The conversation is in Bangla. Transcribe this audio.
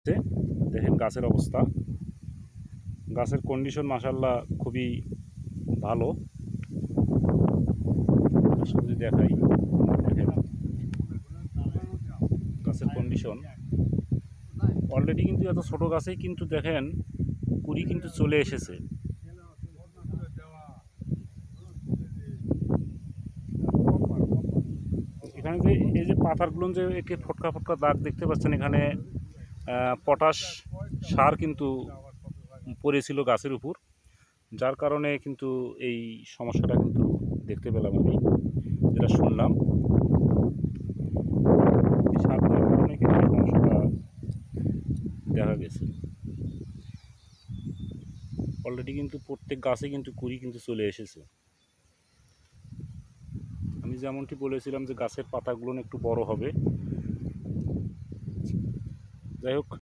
দেখেন গাছের অবস্থা, গাছের কন্ডিশন মাশাআল্লাহ খুবই ভালো। যদি দেখাই, দেখেন গাছের কন্ডিশন অলরেডি কিন্তু এত ছোট গাছেই কিন্তু দেখেন কুড়ি কিন্তু চলে এসেছে। এখানে যে এই যে পাতাগুলো যে একে ফটকা ফটকা দাগ দেখতে পাচ্ছেন, এখানে পটাশ সার কিন্তু পড়েছিল গাছের উপর, যার কারণে কিন্তু এই সমস্যাটা কিন্তু দেখতে পেলাম আমি, যেটা শুনলাম। সার দেওয়ার কারণে কিন্তু এই সমস্যাটা দেখা গেছে। অলরেডি কিন্তু প্রত্যেক গাছে কিন্তু কুড়ি কিন্তু চলে এসেছে। আমি যেমনটি বলেছিলাম যে গাছের পাতাগুলো একটু বড় হবে। যাই হোক,